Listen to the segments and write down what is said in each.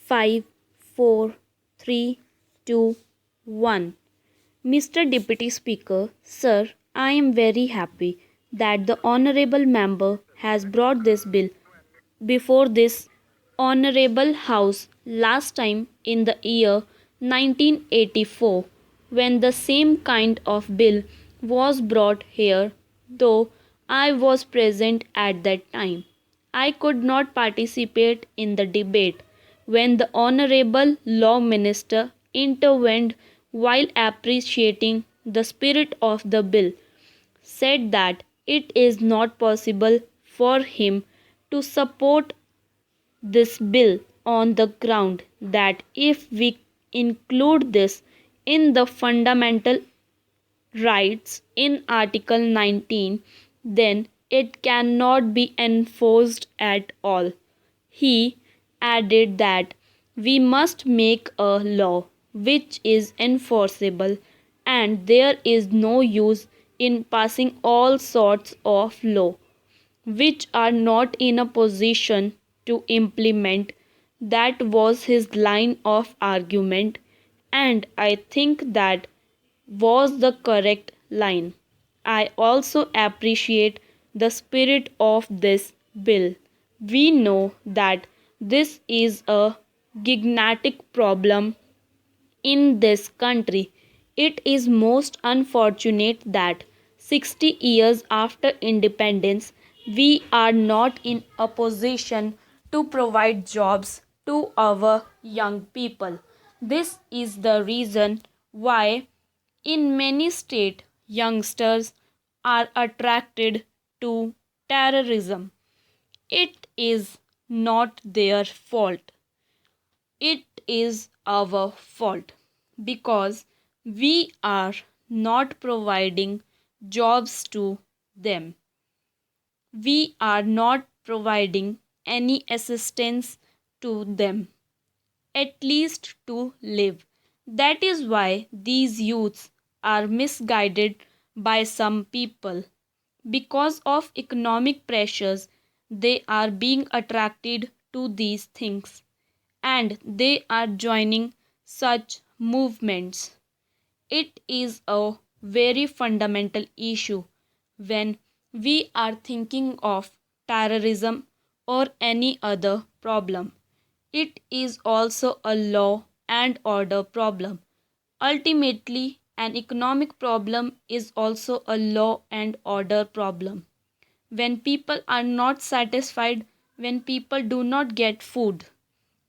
5, 4, 3, 2, 1. Mr. Deputy Speaker, sir, I am very happy that the Honourable Member has brought this bill before this Honourable House last time in the year 1984 when the same kind of bill was brought here, though I was present at that time. I could not participate in the debate when the Honourable Law Minister intervened while appreciating the spirit of the bill, said that it is not possible for him to support this bill on the ground that if we include this in the fundamental rights in Article 19, then it cannot be enforced at all. He added that we must make a law which is enforceable, and there is no use in passing all sorts of law which are not in a position to implement. That was his line of argument, and I think that was the correct line. I also appreciate the spirit of this bill. We know that this is a gigantic problem in this country. It is most unfortunate that 60 years after independence, we are not in a position to provide jobs to our young people. This is the reason why in many states youngsters are attracted to terrorism. It is not their fault. It is our fault because we are not providing jobs to them. We are not providing any assistance to them, at least to live. That is why these youths are misguided by some people. Because of economic pressures, they are being attracted to these things and they are joining such movements. It is a very fundamental issue when we are thinking of terrorism or any other problem. It is also a law and order problem. Ultimately, an economic problem is also a law and order problem. When people are not satisfied, when people do not get food,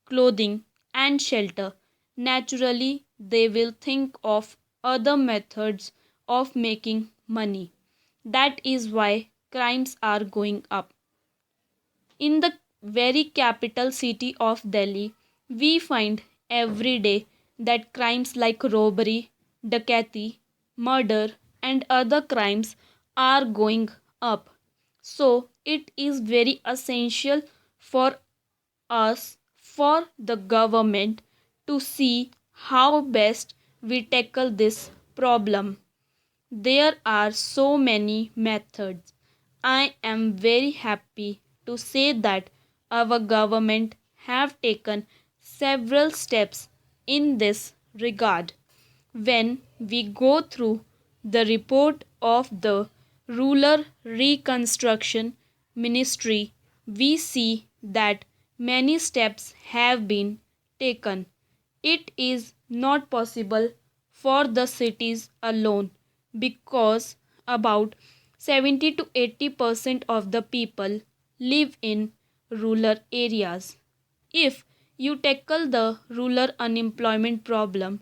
clothing, and shelter, naturally they will think of other methods of making money. That is why crimes are going up. In the very capital city of Delhi, we find every day that crimes like robbery, dacoity, murder, and other crimes are going up. So, it is very essential for us, for the government, to see how best we tackle this problem. There are so many methods. I am very happy to say that our government have taken several steps in this regard. When we go through the report of the Rural Reconstruction Ministry, we see that many steps have been taken. It is not possible for the cities alone because about 70 to 80% of the people live in rural areas. If you tackle the rural unemployment problem,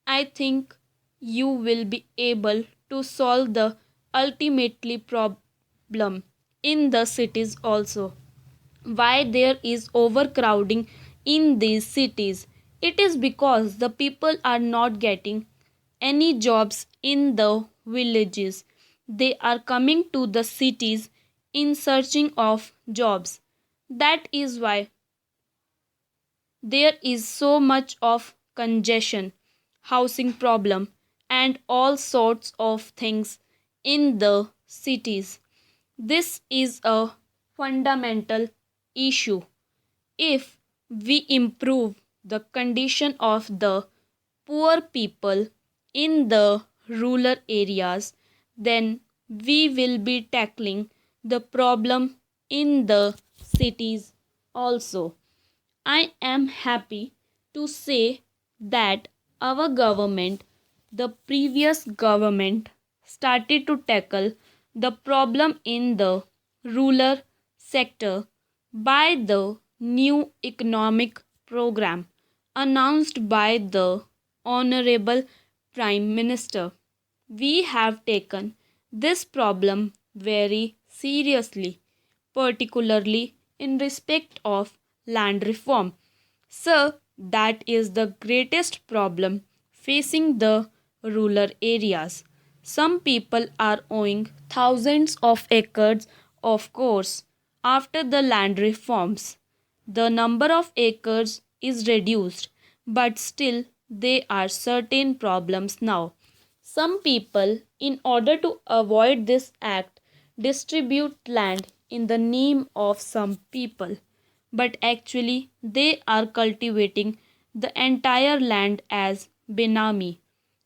I think you will be able to solve the ultimately problem in the cities also. Why there is overcrowding in these cities? It is because the people are not getting any jobs in the villages. They are coming to the cities in searching of jobs. That is why there is so much of congestion, housing problem, and all sorts of things in the cities. This is a fundamental issue. If we improve the condition of the poor people in the rural areas, then we will be tackling the problem in the cities also. I am happy to say that our government, the previous government, started to tackle the problem in the rural sector by the new economic program announced by the Honorable Prime Minister. We have taken this problem very seriously, particularly in respect of land reform. So, that is the greatest problem facing the rural areas. Some people are owing thousands of acres, of course, after the land reforms. The number of acres is reduced, but still there are certain problems now. Some people, in order to avoid this act, distribute land in the name of some people, but actually they are cultivating the entire land as benami.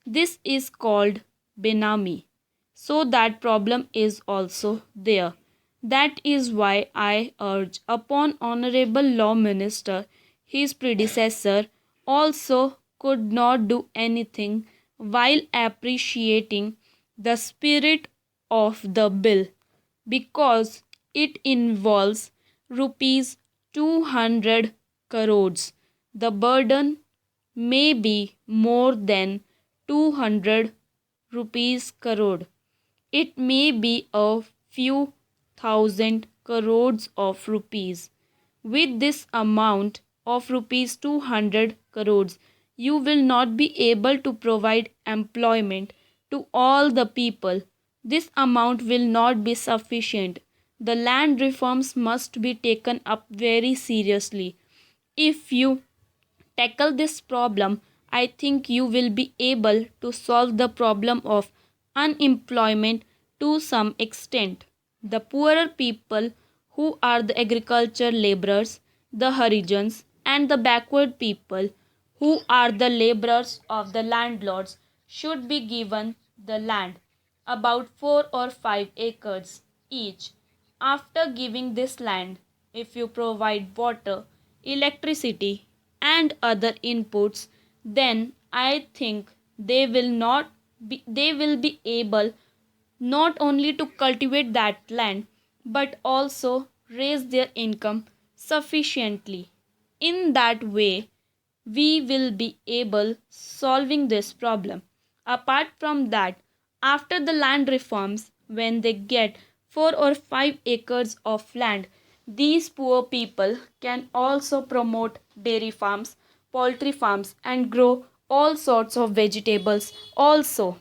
This is called benami. So that problem is also there. That is why I urge upon Honorable Law Minister, his predecessor also could not do anything while appreciating the spirit of the bill because it involves rupees 200 crores. The burden may be more than 200 rupees crore. It may be a few thousand crores of rupees. With this amount of rupees 200 crores, you will not be able to provide employment to all the people. This amount will not be sufficient. The land reforms must be taken up very seriously. If you tackle this problem, I think you will be able to solve the problem of unemployment to some extent. The poorer people, who are the agriculture laborers, the Harijans, and the backward people, who are the laborers of the landlords, should be given the land, about 4 or 5 acres each. After giving this land, if you provide water, electricity, and other inputs, then I think they will be able not only to cultivate that land but also raise their income sufficiently. In that way, we will be able solving this problem. Apart from that, after the land reforms, when they get 4 or 5 acres of land, these poor people can also promote dairy farms, poultry farms, and grow all sorts of vegetables also.